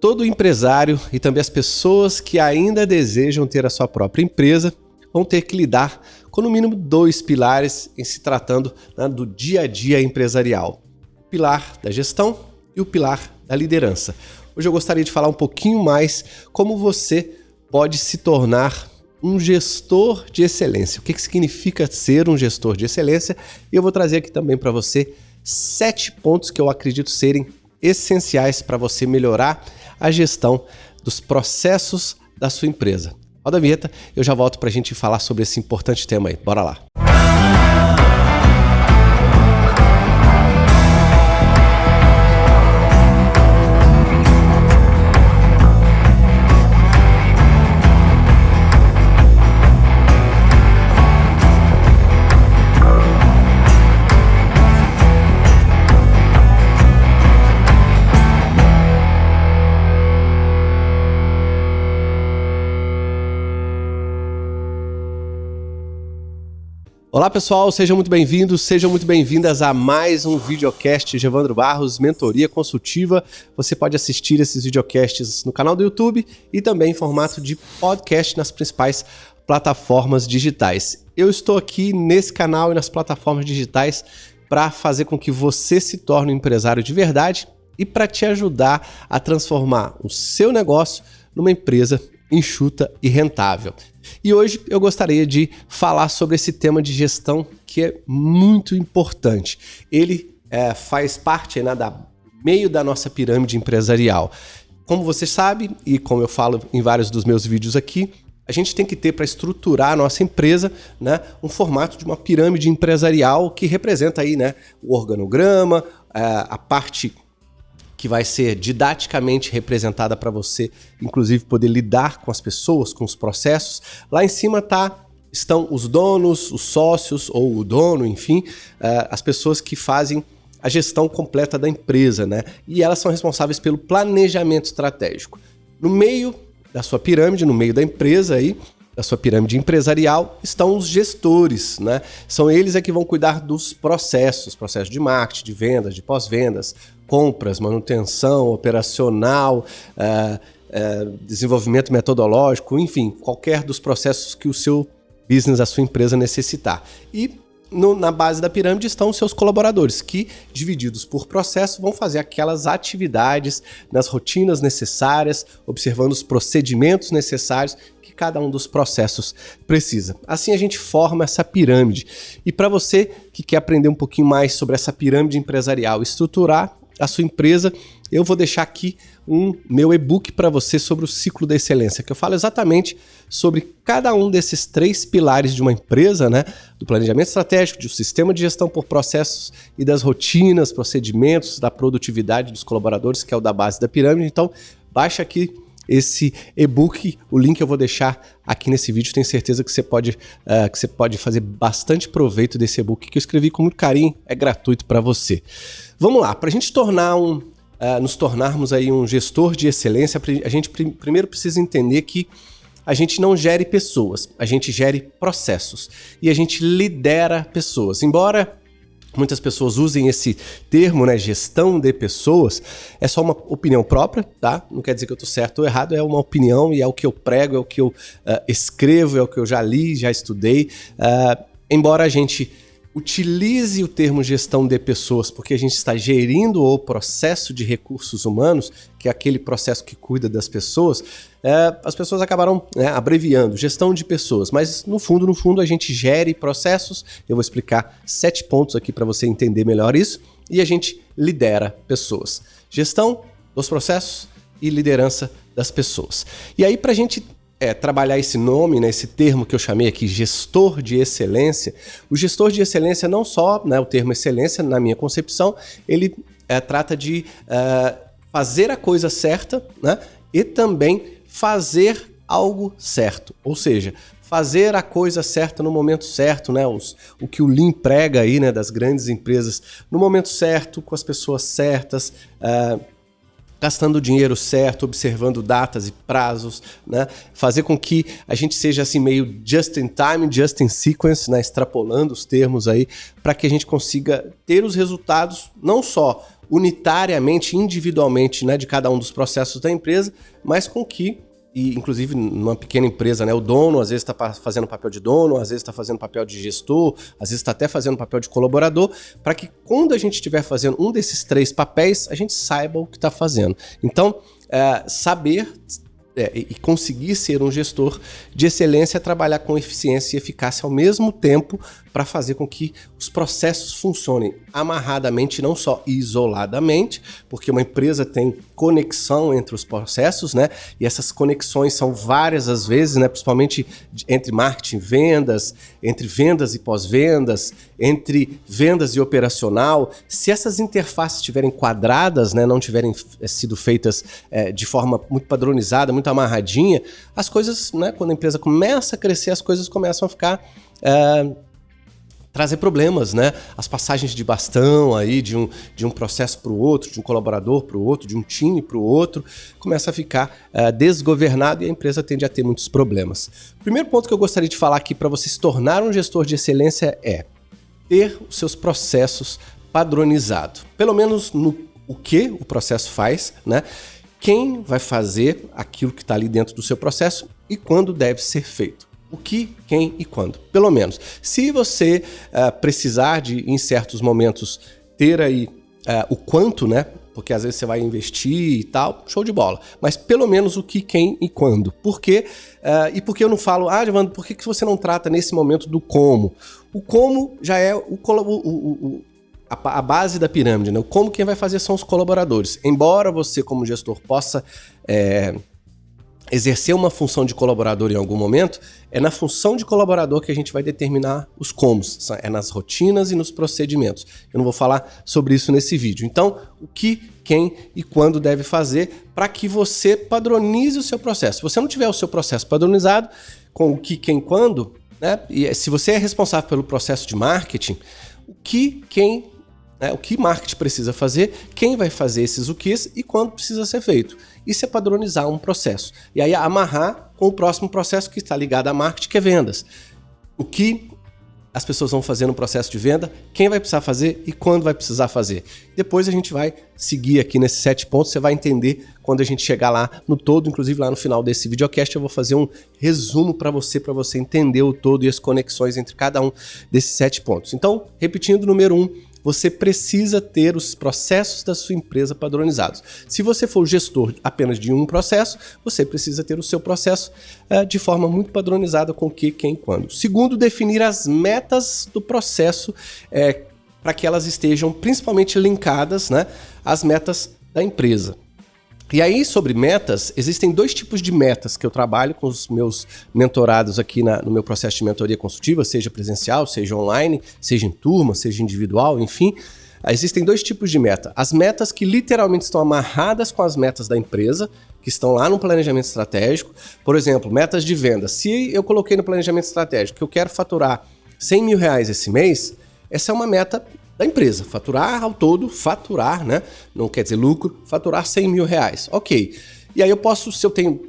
todo empresário e também as pessoas que ainda desejam ter a sua própria empresa vão ter que lidar com no mínimo 2 pilares em se tratando, né, do dia a dia empresarial. O pilar da gestão e o pilar da liderança. Hoje eu gostaria de falar um pouquinho mais como você pode se tornar um gestor de excelência. O que significa ser um gestor de excelência? E eu vou trazer aqui também para você 7 pontos que eu acredito serem essenciais para você melhorar a gestão dos processos da sua empresa. Roda a vinheta, eu já volto para a gente falar sobre esse importante tema aí. Bora lá! Olá pessoal, sejam muito bem-vindos, sejam muito bem-vindas a mais um videocast de Evandro Barros, Mentoria Consultiva. Você pode assistir esses videocasts no canal do YouTube e também em formato de podcast nas principais plataformas digitais. Eu estou aqui nesse canal e nas plataformas digitais para fazer com que você se torne um empresário de verdade e para te ajudar a transformar o seu negócio numa empresa enxuta e rentável. E hoje eu gostaria de falar sobre esse tema de gestão que é muito importante. Ele faz parte, né, meio da nossa pirâmide empresarial. Como você sabe, e como eu falo em vários dos meus vídeos aqui, a gente tem que ter para estruturar a nossa empresa, né, um formato de uma pirâmide empresarial que representa aí, né, o organograma, a parte que vai ser didaticamente representada para você, inclusive poder lidar com as pessoas, com os processos. Lá em cima estão os donos, os sócios ou o dono, enfim, as pessoas que fazem a gestão completa da empresa, né? E elas são responsáveis pelo planejamento estratégico. No meio da sua pirâmide, no meio da empresa aí, da sua pirâmide empresarial, estão os gestores, né? São eles que vão cuidar dos processos de marketing, de vendas, de pós-vendas, compras, manutenção, operacional, desenvolvimento metodológico, enfim, qualquer dos processos que o seu business, a sua empresa necessitar. E na base da pirâmide estão os seus colaboradores, que, divididos por processo, vão fazer aquelas atividades nas rotinas necessárias, observando os procedimentos necessários que cada um dos processos precisa. Assim a gente forma essa pirâmide. E para você que quer aprender um pouquinho mais sobre essa pirâmide empresarial, estruturar a sua empresa, eu vou deixar aqui um meu e-book para você sobre o ciclo da excelência, que eu falo exatamente sobre cada um desses 3 pilares de uma empresa, né? Do planejamento estratégico, do sistema de gestão por processos e das rotinas, procedimentos, da produtividade dos colaboradores, que é o da base da pirâmide. Então, baixa aqui esse e-book, o link eu vou deixar aqui nesse vídeo. Tenho certeza que você pode fazer bastante proveito desse e-book que eu escrevi com muito carinho, é gratuito para você. Vamos lá, para a gente nos tornarmos aí um gestor de excelência, a gente primeiro precisa entender que a gente não gere pessoas, a gente gere processos e a gente lidera pessoas. Embora muitas pessoas usem esse termo, né, gestão de pessoas, é só uma opinião própria, tá? Não quer dizer que eu estou certo ou errado, é uma opinião e é o que eu prego, é o que eu escrevo, é o que eu já li, já estudei. Embora a gente utilize o termo gestão de pessoas porque a gente está gerindo o processo de recursos humanos, que é aquele processo que cuida das pessoas, as pessoas acabaram, né, abreviando gestão de pessoas, mas no fundo a gente gere processos. Eu vou explicar 7 pontos aqui para você entender melhor isso, e a gente lidera pessoas. Gestão dos processos e liderança das pessoas. E aí, para a gente trabalhar esse nome, né, esse termo que eu chamei aqui, gestor de excelência. O gestor de excelência não só, né, o termo excelência, na minha concepção, ele trata de fazer a coisa certa, né, e também fazer algo certo. Ou seja, fazer a coisa certa no momento certo, né, o que o Lean prega aí, né, das grandes empresas, no momento certo, com as pessoas certas, gastando o dinheiro certo, observando datas e prazos, né? Fazer com que a gente seja assim meio just in time, just in sequence, né? Extrapolando os termos aí, para que a gente consiga ter os resultados, não só unitariamente, individualmente, né, de cada um dos processos da empresa, mas com que, e inclusive numa pequena empresa, né, o dono às vezes está fazendo papel de dono, às vezes está fazendo papel de gestor, às vezes está até fazendo papel de colaborador, para que quando a gente estiver fazendo um desses 3 papéis, a gente saiba o que está fazendo. Então, saber e conseguir ser um gestor de excelência é trabalhar com eficiência e eficácia ao mesmo tempo para fazer com que os processos funcionem amarradamente, não só isoladamente, porque uma empresa tem conexão entre os processos, né? E essas conexões são várias às vezes, né? Principalmente entre marketing e vendas, entre vendas e pós-vendas, entre vendas e operacional. Se essas interfaces estiverem quadradas, né? Não tiverem sido feitas de forma muito padronizada, muito amarradinha, as coisas, né? Quando a empresa começa a crescer, as coisas começam a ficar... trazer problemas, né? As passagens de bastão aí de um processo para o outro, de um colaborador para o outro, de um time para o outro, começa a ficar desgovernado e a empresa tende a ter muitos problemas. O primeiro ponto que eu gostaria de falar aqui para você se tornar um gestor de excelência é ter os seus processos padronizados. Pelo menos no o que o processo faz, né? Quem vai fazer aquilo que está ali dentro do seu processo e quando deve ser feito. O que, quem e quando. Pelo menos. Se você precisar de, em certos momentos, ter aí o quanto, né? Porque às vezes você vai investir e tal, show de bola. Mas pelo menos o que, quem e quando. Por quê? E por que eu não falo, Evandro, por que você não trata nesse momento do como? O como já é a base da pirâmide, né? O como quem vai fazer são os colaboradores. Embora você, como gestor, possa... exercer uma função de colaborador em algum momento, é na função de colaborador que a gente vai determinar os comos, é nas rotinas e nos procedimentos. Eu não vou falar sobre isso nesse vídeo. Então, o que, quem e quando deve fazer para que você padronize o seu processo. Se você não tiver o seu processo padronizado, com o que, quem, quando, né? E se você é responsável pelo processo de marketing, o que, quem, o que marketing precisa fazer, quem vai fazer esses o quês e quando precisa ser feito. Isso é padronizar um processo. E aí amarrar com o próximo processo que está ligado a marketing, que é vendas. O que as pessoas vão fazer no processo de venda, quem vai precisar fazer e quando vai precisar fazer. Depois a gente vai seguir aqui nesses 7 pontos, você vai entender quando a gente chegar lá no todo, inclusive lá no final desse videocast eu vou fazer um resumo para você entender o todo e as conexões entre cada um desses 7 pontos. Então, repetindo, número 1, você precisa ter os processos da sua empresa padronizados. Se você for gestor apenas de um processo, você precisa ter o seu processo de forma muito padronizada com o que, quem, quando. Segundo, definir as metas do processo para que elas estejam principalmente linkadas, né, às metas da empresa. E aí, sobre metas, existem 2 tipos de metas que eu trabalho com os meus mentorados aqui no meu processo de mentoria consultiva, seja presencial, seja online, seja em turma, seja individual, enfim. Existem 2 tipos de meta. As metas que literalmente estão amarradas com as metas da empresa, que estão lá no planejamento estratégico. Por exemplo, metas de venda. Se eu coloquei no planejamento estratégico que eu quero faturar R$100 mil esse mês, essa é uma meta da empresa, faturar ao todo, né? Não quer dizer lucro, faturar R$100 mil. Ok. E aí eu posso, se eu tenho,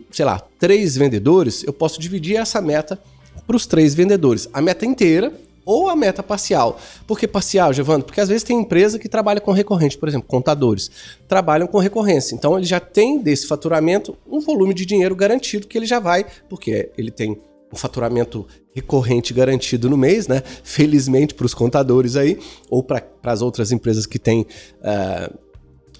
3 vendedores, eu posso dividir essa meta para os 3 vendedores. A meta inteira ou a meta parcial. Por que parcial, Giovando? Porque às vezes tem empresa que trabalha com recorrente, por exemplo, contadores trabalham com recorrência. Então ele já tem desse faturamento um volume de dinheiro garantido que ele já vai, porque ele tem um faturamento recorrente garantido no mês, né? Felizmente para os contadores aí, ou para as outras empresas que têm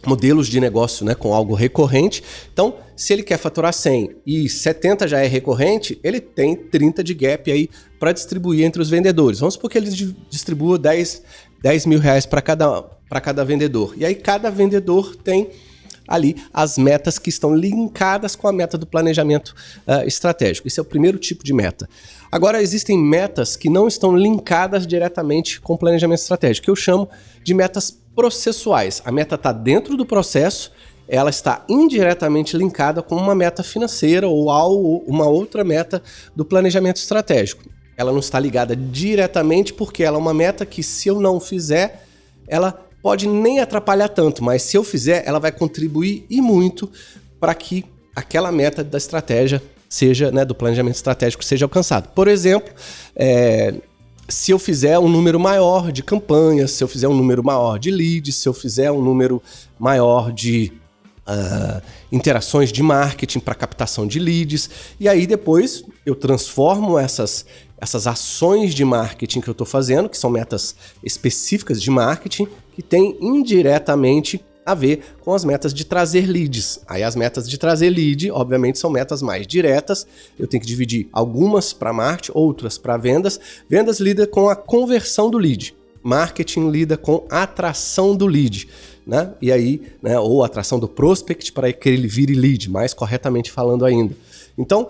modelos de negócio, né, com algo recorrente. Então, se ele quer faturar 100 e 70 já é recorrente, ele tem 30 de gap aí para distribuir entre os vendedores. Vamos supor que ele distribua 10 mil reais para cada vendedor. E aí cada vendedor tem ali as metas que estão linkadas com a meta do planejamento estratégico. Esse é o primeiro tipo de meta. Agora, existem metas que não estão linkadas diretamente com o planejamento estratégico, que eu chamo de metas processuais. A meta está dentro do processo, ela está indiretamente linkada com uma meta financeira ou uma outra meta do planejamento estratégico. Ela não está ligada diretamente porque ela é uma meta que, se eu não fizer, ela pode nem atrapalhar tanto, mas se eu fizer, ela vai contribuir e muito para que aquela meta da estratégia seja, né, do planejamento estratégico seja alcançada. Por exemplo, se eu fizer um número maior de campanhas, se eu fizer um número maior de leads, se eu fizer um número maior de interações de marketing para captação de leads. E aí depois eu transformo essas ações de marketing que eu estou fazendo, que são metas específicas de marketing, que tem indiretamente a ver com as metas de trazer leads. Aí as metas de trazer lead, obviamente, são metas mais diretas. Eu tenho que dividir algumas para marketing, outras para vendas. Vendas lida com a conversão do lead. Marketing lida com a atração do lead, né? E aí, né, ou atração do prospect para que ele vire lead, mais corretamente falando ainda. Então,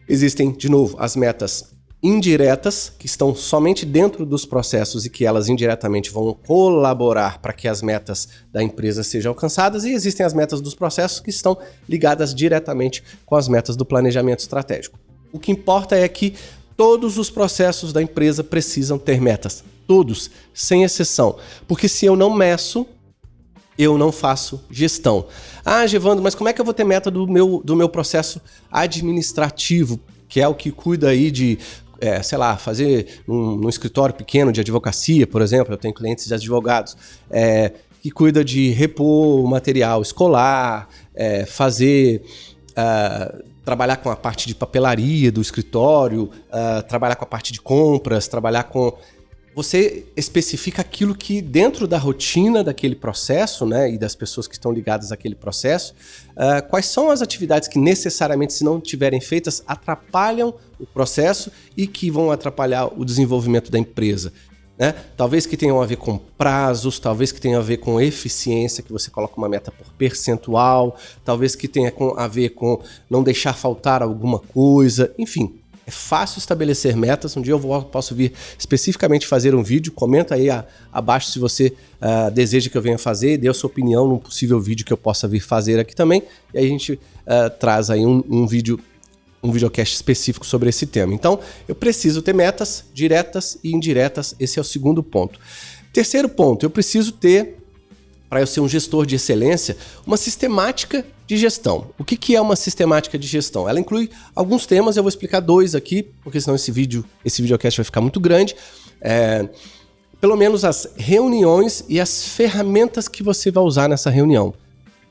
existem, de novo, as metas indiretas, que estão somente dentro dos processos e que elas indiretamente vão colaborar para que as metas da empresa sejam alcançadas, e existem as metas dos processos que estão ligadas diretamente com as metas do planejamento estratégico. O que importa é que todos os processos da empresa precisam ter metas, todos, sem exceção, porque se eu não meço, eu não faço gestão. Ah, Gevandro, mas como é que eu vou ter meta do meu processo administrativo, que é o que cuida aí de fazer num escritório pequeno de advocacia, por exemplo, eu tenho clientes de advogados, que cuida de repor material escolar, trabalhar com a parte de papelaria do escritório, trabalhar com a parte de compras, trabalhar com... Você especifica aquilo que dentro da rotina daquele processo, né, e das pessoas que estão ligadas àquele processo, quais são as atividades que necessariamente, se não tiverem feitas, atrapalham o processo e que vão atrapalhar o desenvolvimento da empresa, né? Talvez que tenham a ver com prazos, talvez que tenham a ver com eficiência, que você coloca uma meta por percentual, talvez que tenha a ver com não deixar faltar alguma coisa, enfim. É fácil estabelecer metas. Um dia eu posso vir especificamente fazer um vídeo. Comenta aí abaixo se você deseja que eu venha fazer. Dê a sua opinião num possível vídeo que eu possa vir fazer aqui também. E aí a gente traz aí um videocast específico sobre esse tema. Então, eu preciso ter metas diretas e indiretas. Esse é o segundo ponto. Terceiro ponto, eu preciso ter, para eu ser um gestor de excelência, uma sistemática de gestão. O que é uma sistemática de gestão? Ela inclui alguns temas, eu vou explicar 2 aqui, porque senão esse videocast vai ficar muito grande. Pelo menos as reuniões e as ferramentas que você vai usar nessa reunião.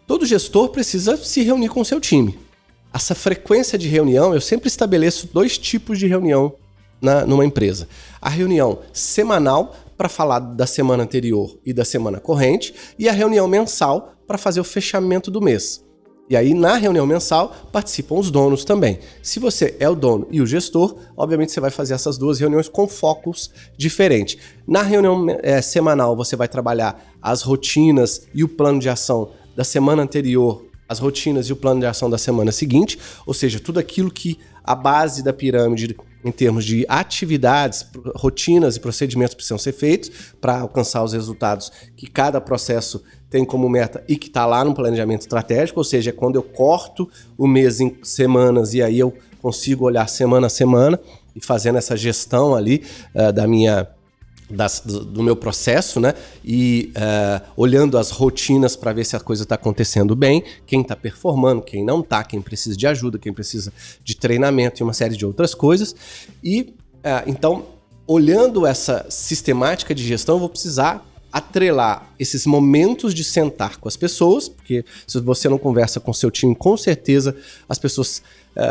Todo gestor precisa se reunir com o seu time. Essa frequência de reunião, eu sempre estabeleço 2 tipos de reunião numa empresa. A reunião semanal, para falar da semana anterior e da semana corrente, e a reunião mensal para fazer o fechamento do mês. E aí, na reunião mensal, participam os donos também. Se você é o dono e o gestor, obviamente você vai fazer essas 2 reuniões com focos diferentes. Na reunião semanal, você vai trabalhar as rotinas e o plano de ação da semana anterior, as rotinas e o plano de ação da semana seguinte, ou seja, tudo aquilo que a base da pirâmide, em termos de atividades, rotinas e procedimentos precisam ser feitos para alcançar os resultados que cada processo tem como meta e que está lá no planejamento estratégico, ou seja, é quando eu corto o mês em semanas e aí eu consigo olhar semana a semana e fazendo essa gestão ali do meu processo, né? E olhando as rotinas para ver se a coisa está acontecendo bem, quem está performando, quem não está, quem precisa de ajuda, quem precisa de treinamento e uma série de outras coisas. E então, olhando essa sistemática de gestão, eu vou precisar atrelar esses momentos de sentar com as pessoas, porque se você não conversa com o seu time, com certeza as pessoas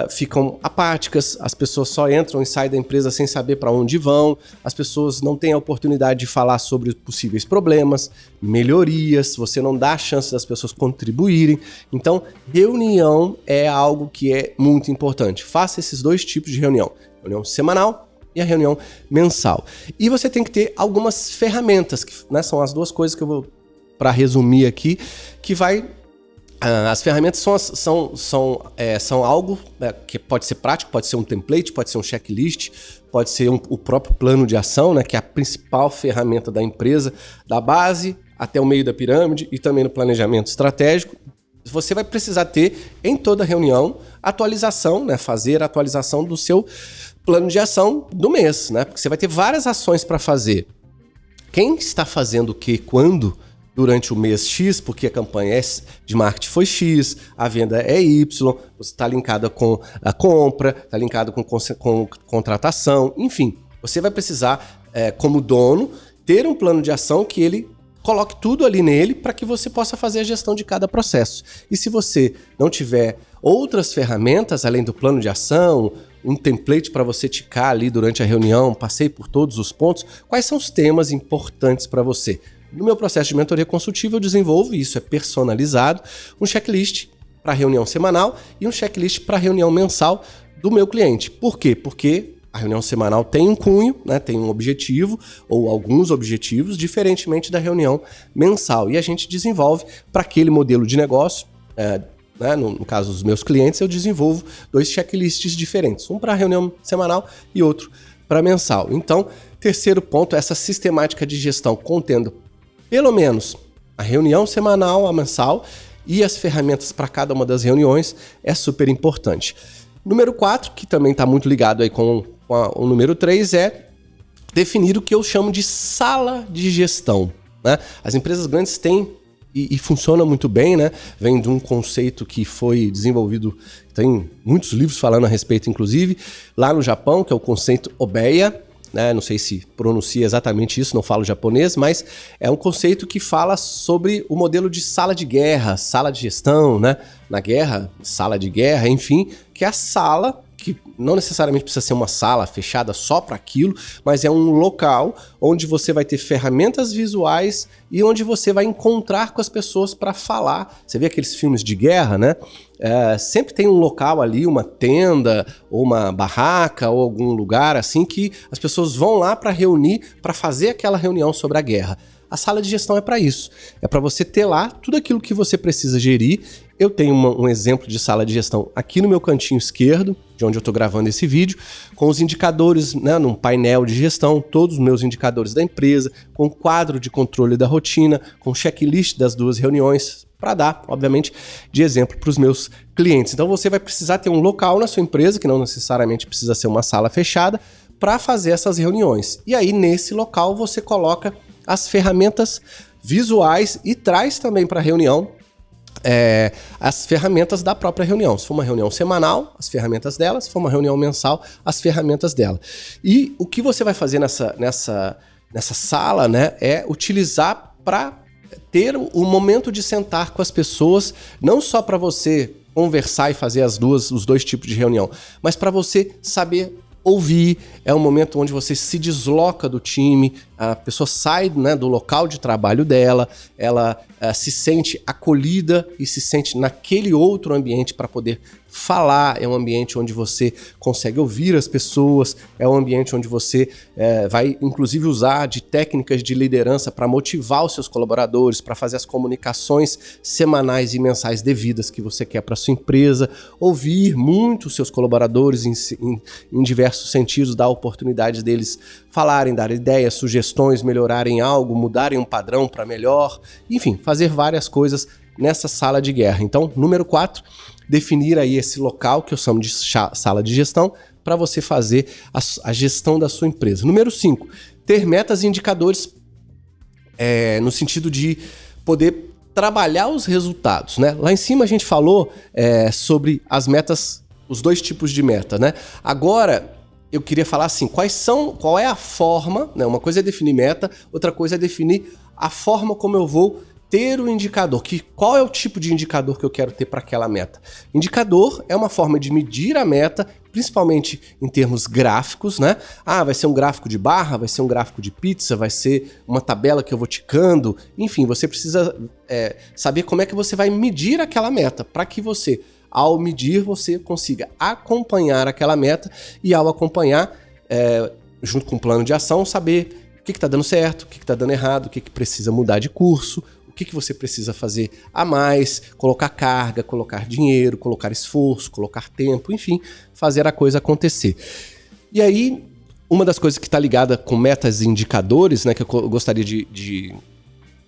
ficam apáticas, as pessoas só entram e saem da empresa sem saber para onde vão, as pessoas não têm a oportunidade de falar sobre possíveis problemas, melhorias, você não dá a chance das pessoas contribuírem. Então, reunião é algo que é muito importante. Faça esses 2 tipos de reunião semanal e a reunião mensal. E você tem que ter algumas ferramentas, que, né, são as 2 coisas que eu vou, para resumir aqui, que vai... As ferramentas são algo que pode ser prático, pode ser um template, pode ser um checklist, pode ser o próprio plano de ação, né, que é a principal ferramenta da empresa, da base até o meio da pirâmide e também no planejamento estratégico. Você vai precisar ter em toda reunião atualização, né, fazer a atualização do seu plano de ação do mês, né, porque você vai ter várias ações para fazer. Quem está fazendo o que, quando, durante o mês X, porque a campanha de marketing foi X, a venda é Y, você está linkada com a compra, está linkado com contratação, enfim. Você vai precisar, como dono, ter um plano de ação que ele coloque tudo ali nele para que você possa fazer a gestão de cada processo. E se você não tiver outras ferramentas, além do plano de ação, um template para você ticar ali durante a reunião, passei por todos os pontos, quais são os temas importantes para você? No meu processo de mentoria consultiva eu desenvolvo, isso é personalizado, um checklist para reunião semanal e um checklist para reunião mensal do meu cliente. Por quê? Porque a reunião semanal tem um cunho, né, tem um objetivo ou alguns objetivos, diferentemente da reunião mensal. E a gente desenvolve para aquele modelo de negócio, né, no caso dos meus clientes, eu desenvolvo 2 checklists diferentes, um para reunião semanal e outro para mensal. Então, terceiro ponto, essa sistemática de gestão contendo pelo menos a reunião semanal, a mensal e as ferramentas para cada uma das reuniões é super importante. Número 4, que também está muito ligado aí com o número 3, é definir o que eu chamo de sala de gestão, né? As empresas grandes têm e funciona muito bem, né? Vem de um conceito que foi desenvolvido, tem muitos livros falando a respeito, inclusive, lá no Japão, que é o conceito Obeya, né? Não sei se pronuncia exatamente isso, não falo japonês, mas é um conceito que fala sobre o modelo de sala de guerra, sala de gestão, né? Na guerra, sala de guerra, enfim, que é a sala que não necessariamente precisa ser uma sala fechada só para aquilo, mas é um local onde você vai ter ferramentas visuais e onde você vai encontrar com as pessoas para falar. Você vê aqueles filmes de guerra, né? Sempre tem um local ali, uma tenda, ou uma barraca, ou algum lugar assim que as pessoas vão lá para reunir, para fazer aquela reunião sobre a guerra. A sala de gestão é para isso. É para você ter lá tudo aquilo que você precisa gerir. Eu tenho um exemplo de sala de gestão aqui no meu cantinho esquerdo, de onde eu estou gravando esse vídeo, com os indicadores, né, num painel de gestão, todos os meus indicadores da empresa, com o quadro de controle da rotina, com o checklist das 2 reuniões, para dar, obviamente, de exemplo para os meus clientes. Então você vai precisar ter um local na sua empresa, que não necessariamente precisa ser uma sala fechada, para fazer essas reuniões. E aí, nesse local, você coloca as ferramentas visuais e traz também para a reunião as ferramentas da própria reunião. Se for uma reunião semanal, as ferramentas dela. Se for uma reunião mensal, as ferramentas dela. E o que você vai fazer nessa sala, né, é utilizar para ter o momento de sentar com as pessoas, não só para você conversar e fazer os 2 tipos de reunião, mas para você saber ouvir. É um momento onde você se desloca do time, a pessoa sai, né, do local de trabalho dela, ela se sente acolhida e se sente naquele outro ambiente para poder falar. É um ambiente onde você consegue ouvir as pessoas, é um ambiente onde você vai inclusive usar de técnicas de liderança para motivar os seus colaboradores, para fazer as comunicações semanais e mensais devidas que você quer para sua empresa, ouvir muito os seus colaboradores em diversos sentidos, dar a oportunidade deles falarem, dar ideias, sugestões, melhorarem algo, mudarem um padrão para melhor, enfim, fazer várias coisas nessa sala de guerra. Então, número 4, definir aí esse local que eu chamo de sala de gestão para você fazer a gestão da sua empresa. Número 5, ter metas e indicadores no sentido de poder trabalhar os resultados, né? Lá em cima a gente falou sobre as metas, os 2 tipos de meta, né? Agora eu queria falar assim, qual é a forma, né? Uma coisa é definir meta, outra coisa é definir a forma como eu vou ter o indicador, qual é o tipo de indicador que eu quero ter para aquela meta. Indicador é uma forma de medir a meta, principalmente em termos gráficos, né? Vai ser um gráfico de barra, vai ser um gráfico de pizza, vai ser uma tabela que eu vou ticando, enfim, você precisa saber como é que você vai medir aquela meta, para que você, ao medir, você consiga acompanhar aquela meta e ao acompanhar, junto com o plano de ação, saber o que está dando certo, o que está dando errado, o que precisa mudar de curso, o que você precisa fazer a mais, colocar carga, colocar dinheiro, colocar esforço, colocar tempo, enfim, fazer a coisa acontecer. E aí, uma das coisas que está ligada com metas e indicadores, né, que eu gostaria de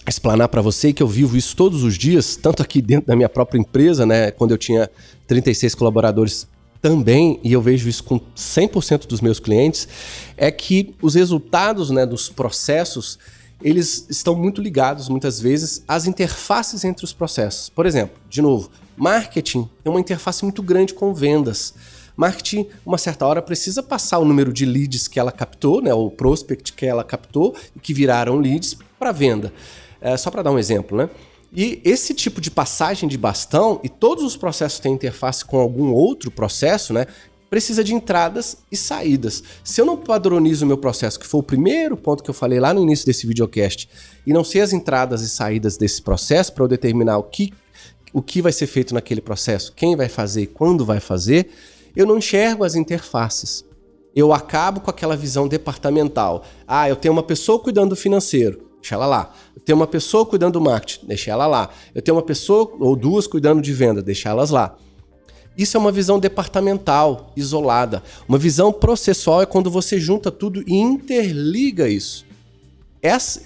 explanar para você, e que eu vivo isso todos os dias, tanto aqui dentro da minha própria empresa, né, quando eu tinha 36 colaboradores também, e eu vejo isso com 100% dos meus clientes, é que os resultados, né, dos processos, eles estão muito ligados, muitas vezes, às interfaces entre os processos. Por exemplo, de novo, marketing tem uma interface muito grande com vendas, Marketing, uma certa hora, precisa passar o número de leads que ela captou, né, o prospect que ela captou e que viraram leads para venda. Só para dar um exemplo, né? E esse tipo de passagem de bastão, e todos os processos têm interface com algum outro processo, né? Precisa de entradas e saídas. Se eu não padronizo o meu processo, que foi o primeiro ponto que eu falei lá no início desse videocast, e não sei as entradas e saídas desse processo para eu determinar o que vai ser feito naquele processo, quem vai fazer e quando vai fazer, eu não enxergo as interfaces. Eu acabo com aquela visão departamental. Eu tenho uma pessoa cuidando do financeiro, deixa ela lá. Eu tenho uma pessoa cuidando do marketing, deixa ela lá. Eu tenho uma pessoa ou duas cuidando de venda, deixa elas lá. Isso é uma visão departamental, isolada. Uma visão processual é quando você junta tudo e interliga isso.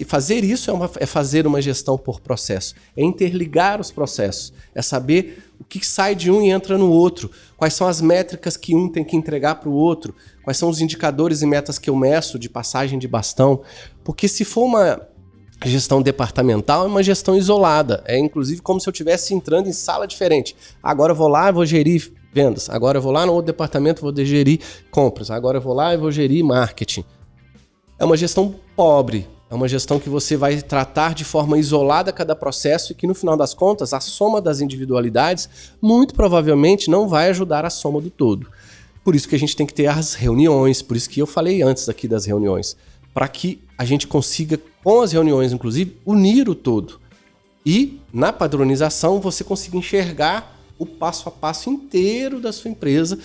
Fazer isso é fazer uma gestão por processo. É interligar os processos. É saber o que sai de um e entra no outro. Quais são as métricas que um tem que entregar para o outro. Quais são os indicadores e metas que eu meço de passagem de bastão. Porque se for uma gestão departamental, é uma gestão isolada. É inclusive como se eu estivesse entrando em sala diferente. Agora eu vou lá e vou gerir vendas. Agora eu vou lá no outro departamento e vou gerir compras. Agora eu vou lá e vou gerir marketing. É uma gestão pobre. É uma gestão que você vai tratar de forma isolada cada processo e que no final das contas a soma das individualidades muito provavelmente não vai ajudar a soma do todo. Por isso que a gente tem que ter as reuniões, por isso que eu falei antes aqui das reuniões, para que a gente consiga, com as reuniões inclusive, unir o todo. E na padronização você consiga enxergar o passo a passo inteiro da sua empresa.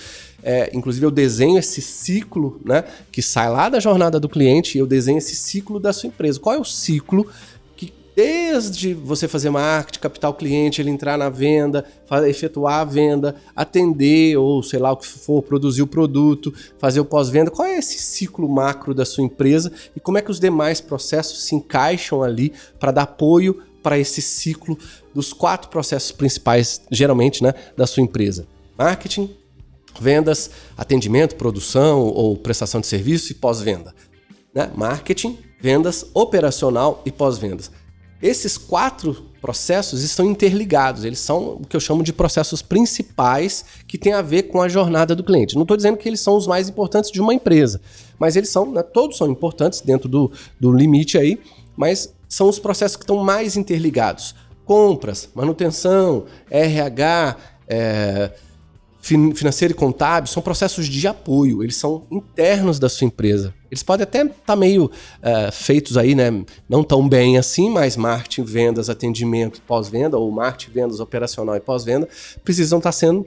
Inclusive eu desenho esse ciclo, né, que sai lá da jornada do cliente, e eu desenho esse ciclo da sua empresa. Qual é o ciclo que desde você fazer marketing, captar o cliente, ele entrar na venda, efetuar a venda, atender ou sei lá o que for, produzir o produto, fazer o pós-venda, qual é esse ciclo macro da sua empresa e como é que os demais processos se encaixam ali para dar apoio para esse ciclo dos 4 processos principais, geralmente, né, da sua empresa. Marketing, vendas, atendimento, produção ou prestação de serviço e pós-venda. Né? Marketing, vendas, operacional e pós-vendas. Esses 4 processos estão interligados, eles são o que eu chamo de processos principais que têm a ver com a jornada do cliente. Não estou dizendo que eles são os mais importantes de uma empresa, mas eles são, né, todos são importantes dentro do limite aí, mas são os processos que estão mais interligados. Compras, manutenção, RH, financeiro e contábil, são processos de apoio, eles são internos da sua empresa. Eles podem até estar meio feitos aí, né? Não tão bem assim, mas marketing, vendas, atendimento, pós-venda, ou marketing, vendas, operacional e pós-venda, precisam estar sendo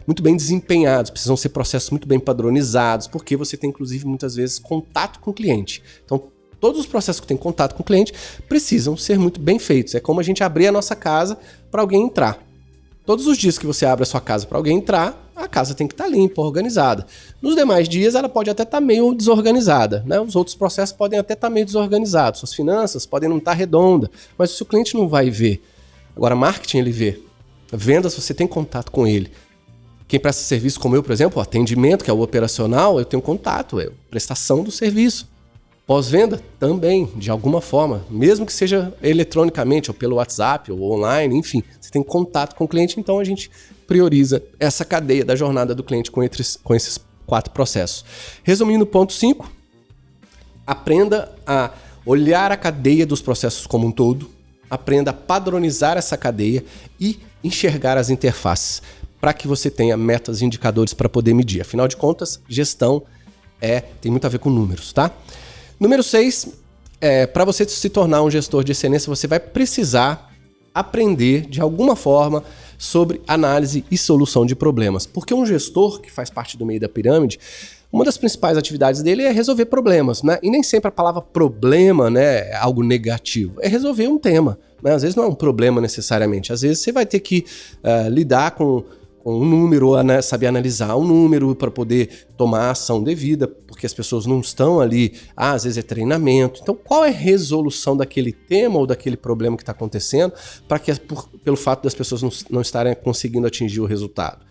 muito bem desempenhados, precisam ser processos muito bem padronizados, porque você tem, inclusive, muitas vezes, contato com o cliente. Então, todos os processos que tem contato com o cliente precisam ser muito bem feitos. É como a gente abrir a nossa casa para alguém entrar. Todos os dias que você abre a sua casa para alguém entrar, a casa tem que estar limpa, organizada. Nos demais dias, ela pode até estar meio desorganizada, né? Os outros processos podem até estar meio desorganizados. Suas finanças podem não estar redondas, mas o seu cliente não vai ver. Agora, marketing ele vê. Vendas, você tem contato com ele. Quem presta serviço como eu, por exemplo, o atendimento, que é o operacional, eu tenho contato, é a prestação do serviço. Pós-venda também, de alguma forma, mesmo que seja eletronicamente, ou pelo WhatsApp, ou online, enfim, você tem contato com o cliente, então a gente prioriza essa cadeia da jornada do cliente com esses 4 processos. Resumindo, ponto 5, aprenda a olhar a cadeia dos processos como um todo, aprenda a padronizar essa cadeia e enxergar as interfaces, para que você tenha metas e indicadores para poder medir. Afinal de contas, gestão tem muito a ver com números, tá? Número 6, para você se tornar um gestor de excelência, você vai precisar aprender de alguma forma sobre análise e solução de problemas. Porque um gestor que faz parte do meio da pirâmide, uma das principais atividades dele é resolver problemas, né? E nem sempre a palavra problema, né, é algo negativo, é resolver um tema, né? Às vezes não é um problema necessariamente, às vezes você vai ter que lidar com um número, né, saber analisar um número para poder tomar a ação devida, porque as pessoas não estão ali, às vezes é treinamento. Então, qual é a resolução daquele tema ou daquele problema que está acontecendo para que, pelo fato das pessoas não estarem conseguindo atingir o resultado?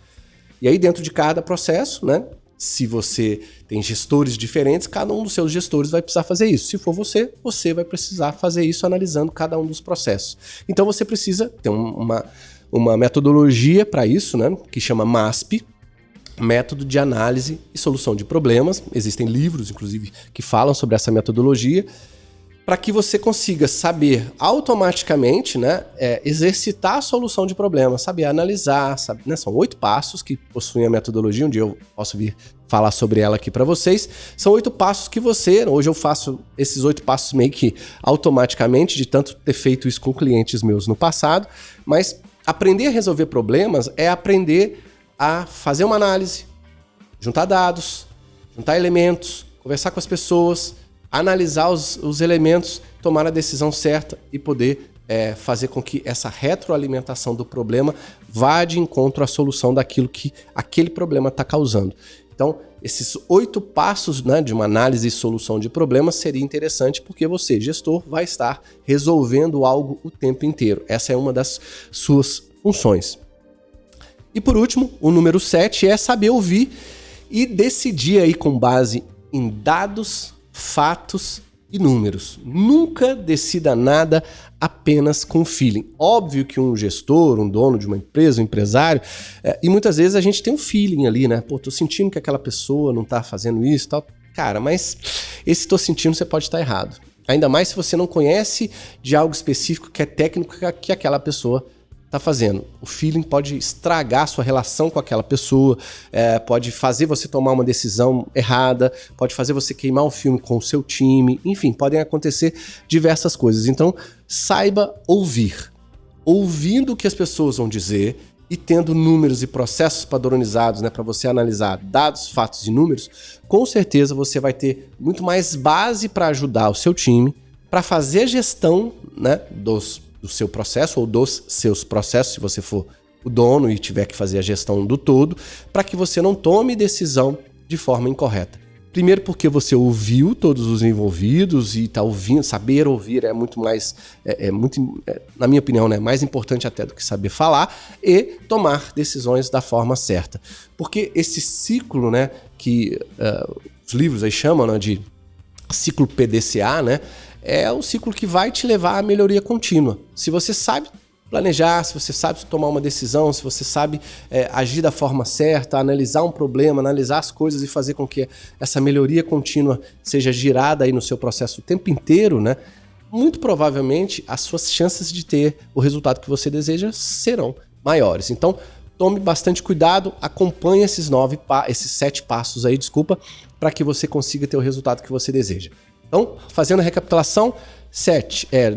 E aí, dentro de cada processo, né, se você tem gestores diferentes, cada um dos seus gestores vai precisar fazer isso. Se for você vai precisar fazer isso analisando cada um dos processos. Então, você precisa ter uma metodologia para isso, né, que chama MASP. método de análise e solução de problemas. Existem livros, inclusive, que falam sobre essa metodologia, para que você consiga saber automaticamente, né, exercitar a solução de problemas, saber analisar, né, são 8 passos que possuem a metodologia, um dia eu posso vir falar sobre ela aqui para vocês. São 8 passos que hoje eu faço esses 8 passos meio que automaticamente, de tanto ter feito isso com clientes meus no passado, mas aprender a resolver problemas é aprender a fazer uma análise, juntar dados, juntar elementos, conversar com as pessoas, analisar os elementos, tomar a decisão certa e poder fazer com que essa retroalimentação do problema vá de encontro à solução daquilo que aquele problema está causando. Então, esses 8 passos, né, de uma análise e solução de problemas seria interessante porque você, gestor, vai estar resolvendo algo o tempo inteiro. Essa é uma das suas funções. E por último, o número 7 é saber ouvir e decidir aí com base em dados, fatos e números. Nunca decida nada apenas com feeling. Óbvio que um gestor, um dono de uma empresa, um empresário, e muitas vezes a gente tem um feeling ali, né? Pô, tô sentindo que aquela pessoa não tá fazendo isso e tal. Cara, mas esse tô sentindo, você pode estar errado. Ainda mais se você não conhece de algo específico que é técnico que aquela pessoa tá fazendo. O feeling pode estragar a sua relação com aquela pessoa, pode fazer você tomar uma decisão errada, pode fazer você queimar um filme com o seu time, enfim, podem acontecer diversas coisas. Então, saiba ouvir. Ouvindo o que as pessoas vão dizer e tendo números e processos padronizados, né, para você analisar dados, fatos e números, com certeza você vai ter muito mais base para ajudar o seu time, para fazer a gestão, né, do seu processo ou dos seus processos, se você for o dono e tiver que fazer a gestão do todo, para que você não tome decisão de forma incorreta. Primeiro porque você ouviu todos os envolvidos e está ouvindo, saber ouvir é muito mais, na minha opinião, né, mais importante até do que saber falar, e tomar decisões da forma certa. Porque esse ciclo, né, que os livros aí chamam, né, de ciclo PDCA, né, é um ciclo que vai te levar à melhoria contínua. Se você sabe planejar, se você sabe tomar uma decisão, se você sabe agir da forma certa, analisar um problema, analisar as coisas e fazer com que essa melhoria contínua seja girada aí no seu processo o tempo inteiro, né? Muito provavelmente as suas chances de ter o resultado que você deseja serão maiores. Então, tome bastante cuidado, acompanhe esses 7 passos aí, para que você consiga ter o resultado que você deseja. Então, fazendo a recapitulação,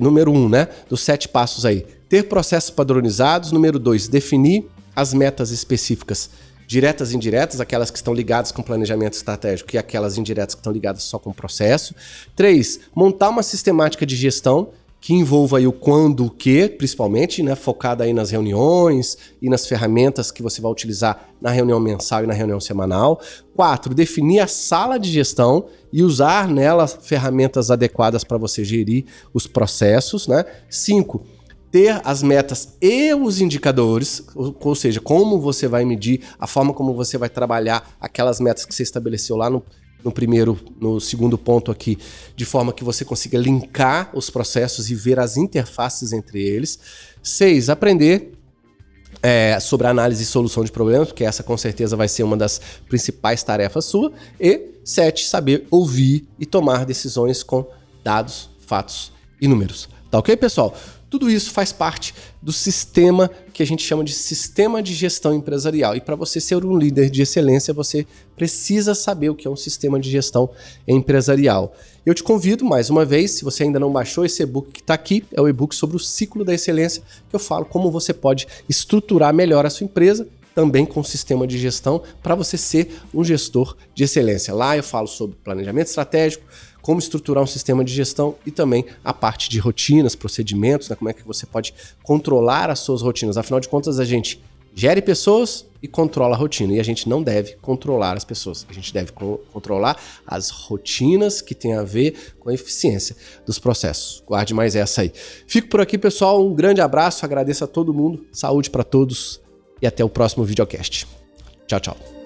número 1, né, dos 7 passos aí. Ter processos padronizados. Número 2, definir as metas específicas, diretas e indiretas, aquelas que estão ligadas com planejamento estratégico e aquelas indiretas que estão ligadas só com o processo. 3, montar uma sistemática de gestão que envolva aí o quando, o que, principalmente, né, focada aí nas reuniões e nas ferramentas que você vai utilizar na reunião mensal e na reunião semanal. 4, definir a sala de gestão e usar nela ferramentas adequadas para você gerir os processos, né? 5, ter as metas e os indicadores, ou seja, como você vai medir, a forma como você vai trabalhar aquelas metas que você estabeleceu lá no segundo ponto aqui, de forma que você consiga linkar os processos e ver as interfaces entre eles. 6, aprender sobre análise e solução de problemas, porque essa com certeza vai ser uma das principais tarefas sua. E 7, saber ouvir e tomar decisões com dados, fatos e números. Tá ok, pessoal? Tudo isso faz parte do sistema que a gente chama de sistema de gestão empresarial. E para você ser um líder de excelência, você precisa saber o que é um sistema de gestão empresarial. Eu te convido, mais uma vez, se você ainda não baixou esse e-book que está aqui, é o e-book sobre o ciclo da excelência, que eu falo como você pode estruturar melhor a sua empresa, também com sistema de gestão, para você ser um gestor de excelência. Lá eu falo sobre planejamento estratégico, como estruturar um sistema de gestão e também a parte de rotinas, procedimentos, né? Como é que você pode controlar as suas rotinas. Afinal de contas, a gente gere pessoas e controla a rotina. E a gente não deve controlar as pessoas. A gente deve controlar as rotinas que têm a ver com a eficiência dos processos. Guarde mais essa aí. Fico por aqui, pessoal. Um grande abraço. Agradeço a todo mundo. Saúde para todos. E até o próximo videocast. Tchau, tchau.